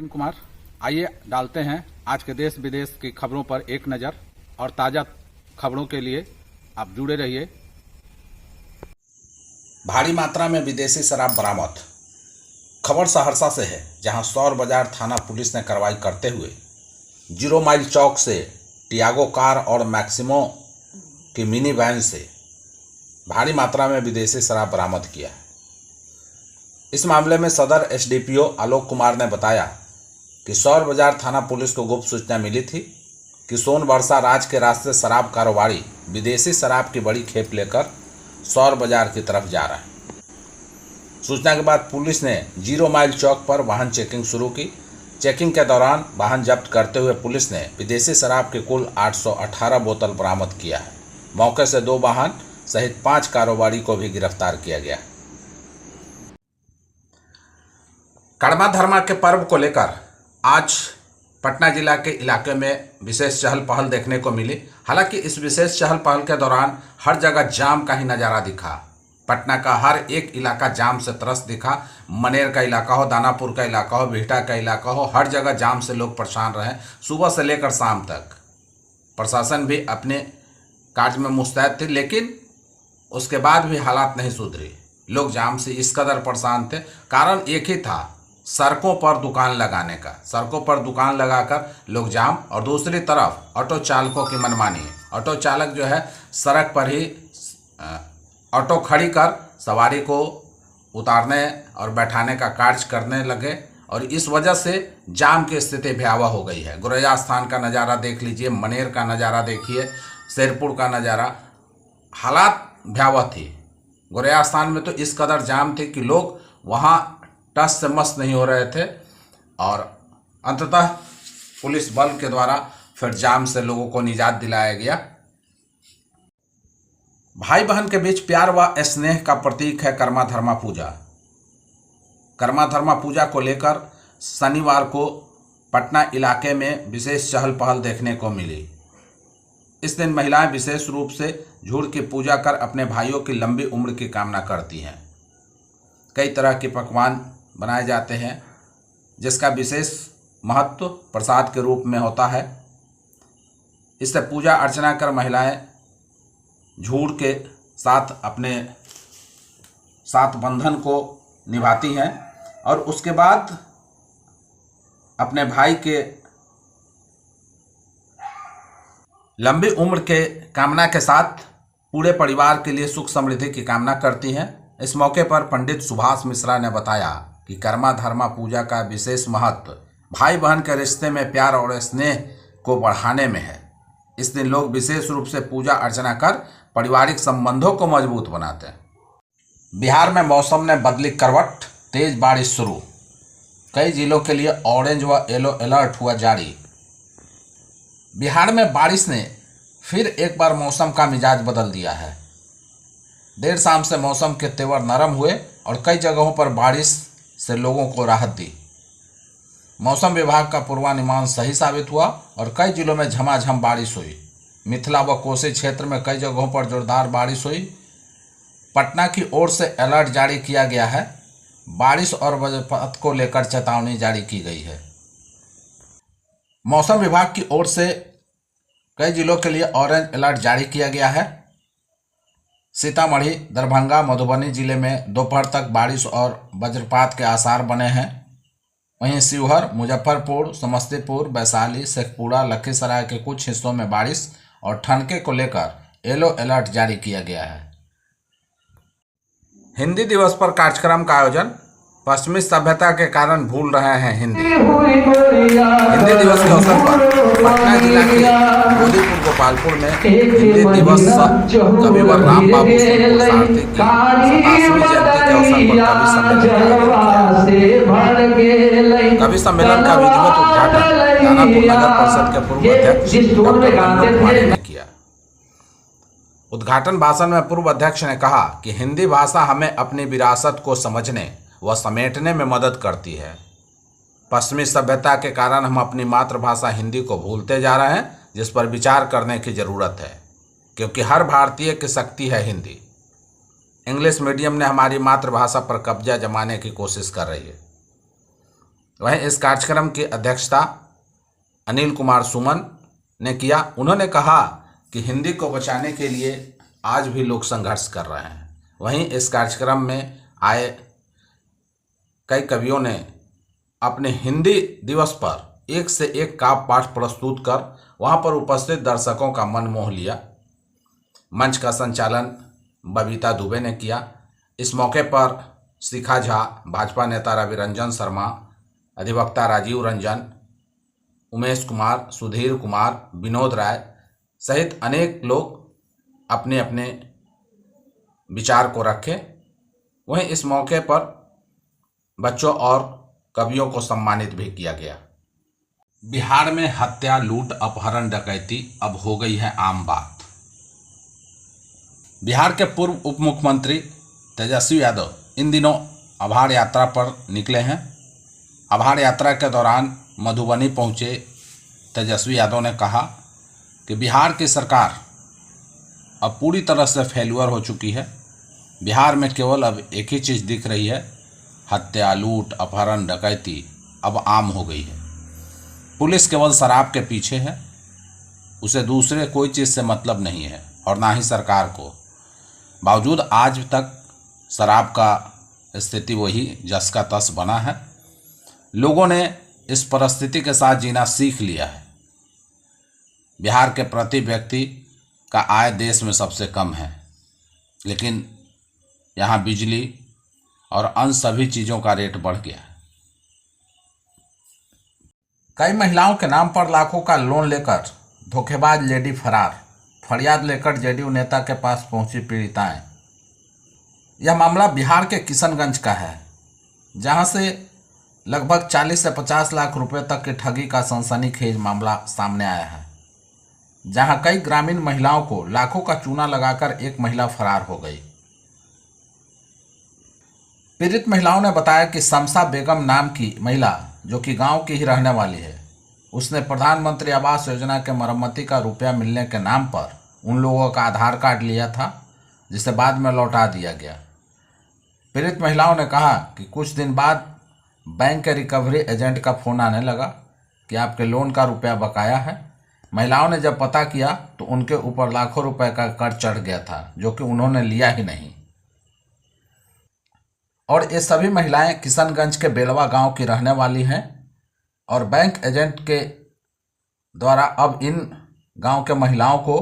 प्रेम कुमार। आइए डालते हैं आज के देश विदेश की खबरों पर एक नज़र और ताज़ा खबरों के लिए आप जुड़े रहिए। भारी मात्रा में विदेशी शराब बरामद। खबर सहरसा से है, जहां सौर बाजार थाना पुलिस ने कार्रवाई करते हुए 0 माइल चौक से टियागो कार और मैक्सिमो की मिनी वैन से भारी मात्रा में विदेशी शराब बरामद किया है। इस मामले में सदर एसडीपीओ आलोक कुमार ने बताया कि सौर बाजार थाना पुलिस को गुप्त सूचना मिली थी कि सोनबरसा राज के रास्ते शराब कारोबारी विदेशी शराब की बड़ी खेप लेकर सौर बाजार की तरफ जा रहा है। सूचना के बाद पुलिस ने 0 माइल चौक पर वाहन चेकिंग शुरू की। चेकिंग के दौरान वाहन जब्त करते हुए पुलिस ने विदेशी शराब के कुल 818 बोतल बरामद किया है। मौके से 2 वाहन सहित 5 कारोबारी को भी गिरफ्तार किया गया। कड़मा धर्मा के पर्व को लेकर आज पटना जिला के इलाके में विशेष चहल पहल देखने को मिली। हालांकि इस विशेष चहल पहल के दौरान हर जगह जाम का ही नज़ारा दिखा। पटना का हर एक इलाका जाम से त्रस्त दिखा। मनेर का इलाका हो, दानापुर का इलाका हो, बिहटा का इलाका हो, हर जगह जाम से लोग परेशान रहे। सुबह से लेकर शाम तक प्रशासन भी अपने कार्य में मुस्तैद थी, लेकिन उसके बाद भी हालात नहीं सुधरे। लोग जाम से इस कदर परेशान थे। कारण एक ही था, सड़कों पर दुकान लगाने का। सड़कों पर दुकान लगाकर लोग जाम, और दूसरी तरफ ऑटो चालकों की मनमानी। ऑटो चालक जो है सड़क पर ही ऑटो खड़ी कर सवारी को उतारने और बैठाने का कार्य करने लगे, और इस वजह से जाम की स्थिति भयावह हो गई है। गुरैया स्थान का नज़ारा देख लीजिए, मनेर का नज़ारा देखिए, शेरपुर का नज़ारा, हालात भयावह थी। गुरैया स्थान में तो इस कदर जाम थे कि लोग वहाँ टस से मस नहीं हो रहे थे, और अंततः पुलिस बल के द्वारा फिर जाम से लोगों को निजात दिलाया गया। भाई बहन के बीच प्यार व स्नेह का प्रतीक है कर्मा धर्मा पूजा। कर्मा धर्मा पूजा को लेकर शनिवार को पटना इलाके में विशेष चहल पहल देखने को मिली। इस दिन महिलाएं विशेष रूप से झूड़ की पूजा कर अपने भाइयों की लंबी उम्र की कामना करती हैं। कई तरह के पकवान बनाए जाते हैं, जिसका विशेष महत्व प्रसाद के रूप में होता है। इससे पूजा अर्चना कर महिलाएं झूड़ के साथ अपने साथ बंधन को निभाती हैं, और उसके बाद अपने भाई के लंबी उम्र के कामना के साथ पूरे परिवार के लिए सुख समृद्धि की कामना करती हैं। इस मौके पर पंडित सुभाष मिश्रा ने बताया कि कर्मा धर्मा पूजा का विशेष महत्व भाई बहन के रिश्ते में प्यार और स्नेह को बढ़ाने में है। इस दिन लोग विशेष रूप से पूजा अर्चना कर पारिवारिक संबंधों को मजबूत बनाते हैं। बिहार में मौसम ने बदली करवट, तेज बारिश शुरू। कई जिलों के लिए ऑरेंज व येलो अलर्ट हुआ जारी। बिहार में बारिश ने फिर एक बार मौसम का मिजाज बदल दिया है। देर शाम से मौसम के तेवर नरम हुए और कई जगहों पर बारिश से लोगों को राहत दी। मौसम विभाग का पूर्वानुमान सही साबित हुआ और कई जिलों में झमाझम बारिश हुई। मिथिला व कोसी क्षेत्र में कई जगहों पर जोरदार बारिश हुई। पटना की ओर से अलर्ट जारी किया गया है। बारिश और वज्रपात को लेकर चेतावनी जारी की गई है। मौसम विभाग की ओर से कई जिलों के लिए ऑरेंज अलर्ट जारी किया गया है। सीतामढ़ी, दरभंगा, मधुबनी जिले में दोपहर तक बारिश और वज्रपात के आसार बने हैं। वहीं शिवहर, मुजफ्फरपुर, समस्तीपुर, वैशाली, शेखपुरा, लखीसराय के कुछ हिस्सों में बारिश और ठनके को लेकर येलो अलर्ट जारी किया गया है। हिंदी दिवस पर कार्यक्रम का आयोजन। पश्चिमी सभ्यता के कारण भूल रहे हैं हिंदी। हिंदी दिवस के अवसर पर पटना जिला के गोदीपुर गोपालपुर में हिंदी दिवस कविवर राम बाबू सारथी की 87वीं जयंती के अवसर पर कवि सम्मेलन का विधिवत उद्घाटन दानापुर नगर परिषद के पूर्व अध्यक्ष डॉक्टर कुमारी ने किया। उद्घाटन भाषण में पूर्व अध्यक्ष ने कहा कि हिंदी भाषा हमें अपनी विरासत को समझने व समेटने में मदद करती है। पश्चिमी सभ्यता के कारण हम अपनी मातृभाषा हिंदी को भूलते जा रहे हैं, जिस पर विचार करने की ज़रूरत है, क्योंकि हर भारतीय की शक्ति है हिंदी। इंग्लिश मीडियम ने हमारी मातृभाषा पर कब्जा जमाने की कोशिश कर रही है। वहीं इस कार्यक्रम की अध्यक्षता अनिल कुमार सुमन ने किया। उन्होंने कहा कि हिंदी को बचाने के लिए आज भी लोग संघर्ष कर रहे हैं। वहीं इस कार्यक्रम में आए कई कवियों ने अपने हिंदी दिवस पर एक से एक काव्य पाठ प्रस्तुत कर वहां पर उपस्थित दर्शकों का मन मोह लिया। मंच का संचालन बबीता दुबे ने किया। इस मौके पर शिखा झा, भाजपा नेता रवि रंजन शर्मा, अधिवक्ता राजीव रंजन, उमेश कुमार, सुधीर कुमार, विनोद राय सहित अनेक लोग अपने अपने विचार को रखे। वहीं इस मौके पर बच्चों और कवियों को सम्मानित भी किया गया। बिहार में हत्या, लूट, अपहरण, डकैती अब हो गई है आम बात। बिहार के पूर्व उप मुख्यमंत्री तेजस्वी यादव इन दिनों आभार यात्रा पर निकले हैं। आभार यात्रा के दौरान मधुबनी पहुंचे तेजस्वी यादव ने कहा कि बिहार की सरकार अब पूरी तरह से फेल्यूर हो चुकी है। बिहार में केवल अब एक ही चीज़ दिख रही है, हत्या, लूट, अपहरण, डकैती अब आम हो गई है। पुलिस केवल शराब के पीछे है, उसे दूसरे कोई चीज़ से मतलब नहीं है और ना ही सरकार को। बावजूद आज तक शराब का स्थिति वही जस का तस बना है। लोगों ने इस परिस्थिति के साथ जीना सीख लिया है। बिहार के प्रति व्यक्ति का आय देश में सबसे कम है, लेकिन यहाँ बिजली और अन्य सभी चीज़ों का रेट बढ़ गया है। कई महिलाओं के नाम पर लाखों का लोन लेकर धोखेबाज लेडी फरार। फरियाद लेकर जेडीयू नेता के पास पहुंची पीड़िताएं। यह मामला बिहार के किशनगंज का है, जहां से लगभग 40 से 50 लाख रुपए तक की ठगी का सनसनीखेज मामला सामने आया है, जहां कई ग्रामीण महिलाओं को लाखों का चूना लगाकर एक महिला फरार हो गई। पीड़ित महिलाओं ने बताया कि शमसा बेगम नाम की महिला, जो कि गांव की ही रहने वाली है, उसने प्रधानमंत्री आवास योजना के मरम्मती का रुपया मिलने के नाम पर उन लोगों का आधार कार्ड लिया था, जिसे बाद में लौटा दिया गया। पीड़ित महिलाओं ने कहा कि कुछ दिन बाद बैंक के रिकवरी एजेंट का फ़ोन आने लगा कि आपके लोन का रुपया बकाया है। महिलाओं ने जब पता किया तो उनके ऊपर लाखों रुपए का कर्ज चढ़ गया था, जो कि उन्होंने लिया ही नहीं। और ये सभी महिलाएं किशनगंज के बेलवा गांव की रहने वाली हैं और बैंक एजेंट के द्वारा अब इन गांव के महिलाओं को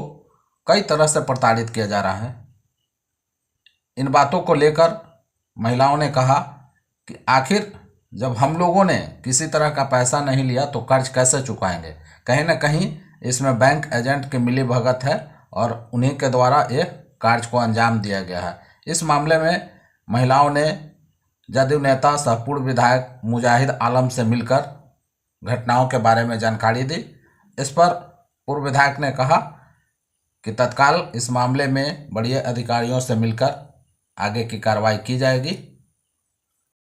कई तरह से प्रताड़ित किया जा रहा है। इन बातों को लेकर महिलाओं ने कहा कि आखिर जब हम लोगों ने किसी तरह का पैसा नहीं लिया तो कर्ज कैसे चुकाएंगे। कहीं ना कहीं इसमें बैंक एजेंट की मिली भगत है और उन्हीं के द्वारा ये कार्य को अंजाम दिया गया है। इस मामले में महिलाओं ने जदयू नेता सह पूर्व विधायक मुजाहिद आलम से मिलकर घटनाओं के बारे में जानकारी दी। इस पर पूर्व विधायक ने कहा कि तत्काल इस मामले में बड़े अधिकारियों से मिलकर आगे की कार्रवाई की जाएगी।